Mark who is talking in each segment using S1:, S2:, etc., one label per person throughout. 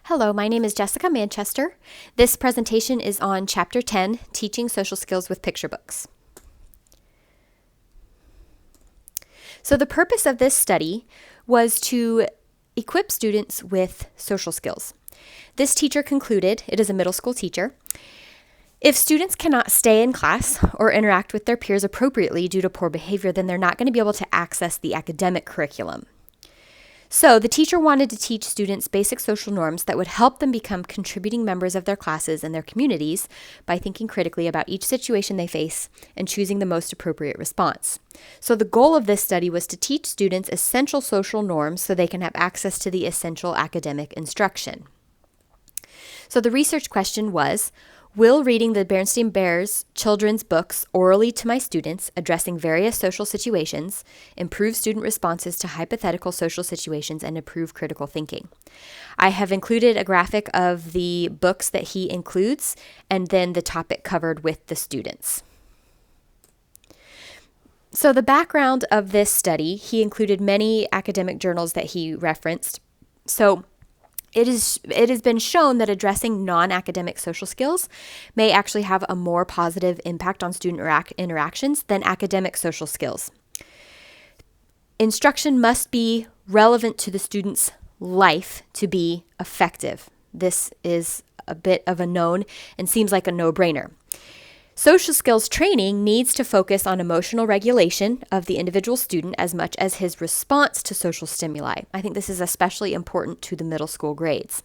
S1: Hello, my name is Jessica Manchester. This presentation is on Chapter 10, Teaching Social Skills with Picture Books. So the purpose of this study was to equip students with social skills. This teacher concluded, it is a middle school teacher, if students cannot stay in class or interact with their peers appropriately due to poor behavior, then they're not going to be able to access the academic curriculum. So the teacher wanted to teach students basic social norms that would help them become contributing members of their classes and their communities by thinking critically about each situation they face and choosing the most appropriate response. So the goal of this study was to teach students essential social norms so they can have access to the essential academic instruction. So the research question was, will reading the Berenstain Bears children's books orally to my students, addressing various social situations, improve student responses to hypothetical social situations, and improve critical thinking? I have included a graphic of the books that he includes, and then the topic covered with the students. So the background of this study, he included many academic journals that he referenced. So it has been shown that addressing non-academic social skills may actually have a more positive impact on student interactions than academic social skills. Instruction must be relevant to the student's life to be effective. This is a bit of a known and seems like a no-brainer. Social skills training needs to focus on emotional regulation of the individual student as much as his response to social stimuli. I think this is especially important to the middle school grades.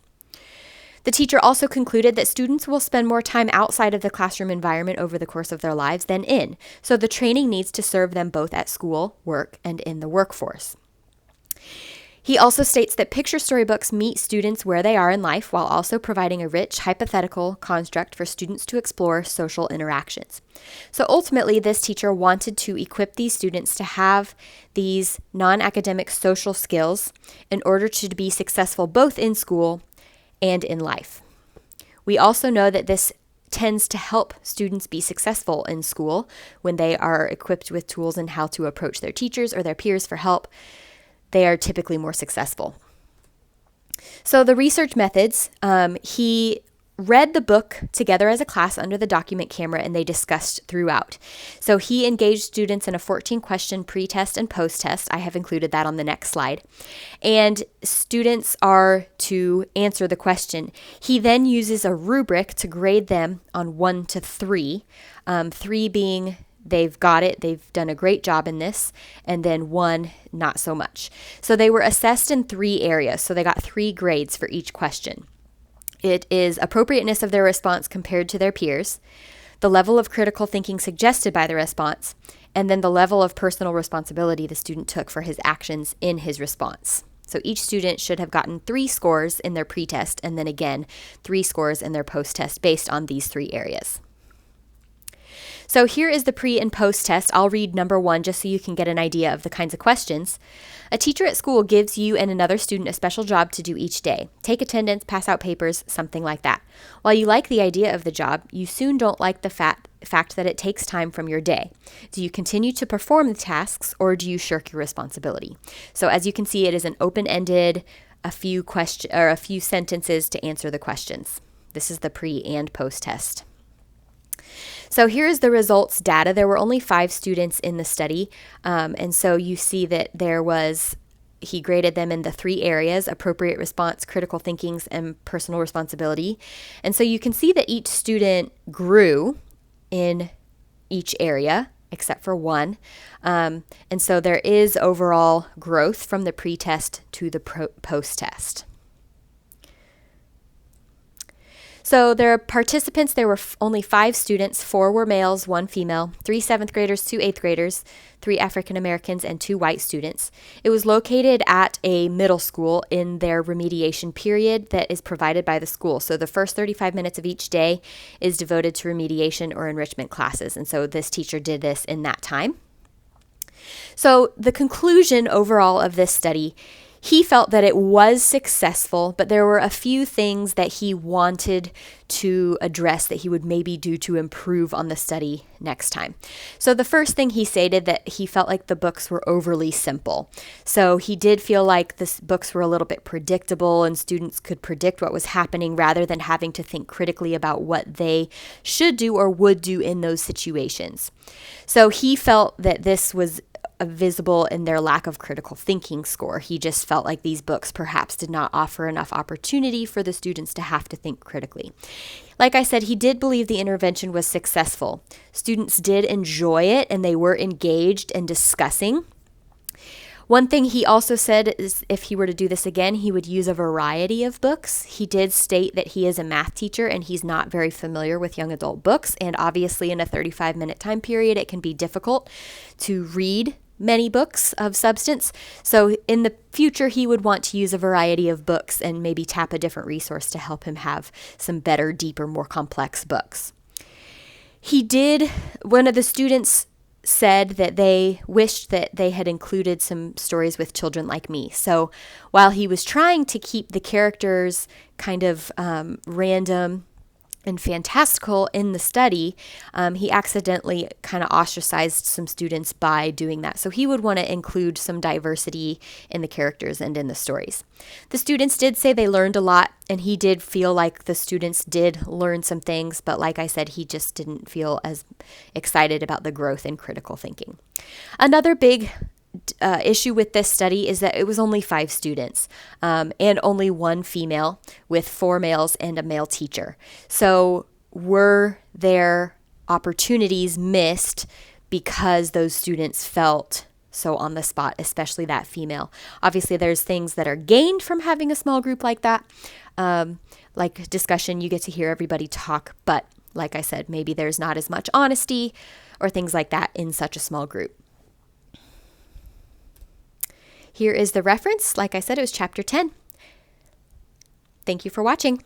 S1: The teacher also concluded that students will spend more time outside of the classroom environment over the course of their lives than in, so the training needs to serve them both at school, work, and in the workforce. He also states that picture storybooks meet students where they are in life while also providing a rich hypothetical construct for students to explore social interactions. So ultimately, this teacher wanted to equip these students to have these non-academic social skills in order to be successful both in school and in life. We also know that this tends to help students be successful in school when they are equipped with tools in how to approach their teachers or their peers for help. They are typically more successful. So the research methods, he read the book together as a class under the document camera, and they discussed throughout. So he engaged students in a 14-question pre-test and post-test. I have included that on the next slide. And students are to answer the question. He then uses a rubric to grade them on 1 to 3, 3 being they've got it, they've done a great job in this, and then 1, not so much. So they were assessed in 3 areas, so they got 3 grades for each question. It is appropriateness of their response compared to their peers, the level of critical thinking suggested by the response, and then the level of personal responsibility the student took for his actions in his response. So each student should have gotten 3 scores in their pretest, and then again, 3 scores in their post-test based on these 3 areas. So here is the pre and post test. I'll read number 1 just so you can get an idea of the kinds of questions. A teacher at school gives you and another student a special job to do each day. Take attendance, pass out papers, something like that. While you like the idea of the job, you soon don't like the fact that it takes time from your day. Do you continue to perform the tasks, or do you shirk your responsibility? So as you can see, it is an open-ended, a few sentences to answer the questions. This is the pre and post test. So here's the results data. There were only 5 students in the study, and so you see that he graded them in the 3 areas: appropriate response, critical thinkings, and personal responsibility. And so you can see that each student grew in each area, except for 1. And so there is overall growth from the pre-test to the post-test. So there were only 5 students. 4 were males, 1 female, 3 7th graders, 2 8th graders, 3 African Americans, and 2 white students. It was located at a middle school in their remediation period that is provided by the school. So the first 35 minutes of each day is devoted to remediation or enrichment classes. And so this teacher did this in that time. So the conclusion overall of this study, He felt that it was successful, but there were a few things that he wanted to address that he would maybe do to improve on the study next time. So the first thing he stated that he felt like the books were overly simple. So he did feel like the books were a little bit predictable and students could predict what was happening rather than having to think critically about what they should do or would do in those situations. So he felt that this was visible in their lack of critical thinking score. He just felt like these books perhaps did not offer enough opportunity for the students to have to think critically. Like I said, he did believe the intervention was successful. Students did enjoy it and they were engaged in discussing. One thing he also said is if he were to do this again, he would use a variety of books. He did state that he is a math teacher and he's not very familiar with young adult books. And obviously in a 35-minute time period, it can be difficult to read many books of substance. So in the future, he would want to use a variety of books and maybe tap a different resource to help him have some better, deeper, more complex books. One of the students said that they wished that they had included some stories with children like me. So while he was trying to keep the characters kind of random and fantastical in the study, he accidentally kind of ostracized some students by doing that. So he would want to include some diversity in the characters and in the stories. The students did say they learned a lot, and he did feel like the students did learn some things, but like I said, he just didn't feel as excited about the growth in critical thinking. Another big issue with this study is that it was only 5 students and only 1 female with 4 males and a male teacher. So were there opportunities missed because those students felt so on the spot, especially that female? Obviously, there's things that are gained from having a small group like that. Like discussion, you get to hear everybody talk, but like I said, maybe there's not as much honesty or things like that in such a small group. Here is the reference. Like I said, it was chapter 10. Thank you for watching.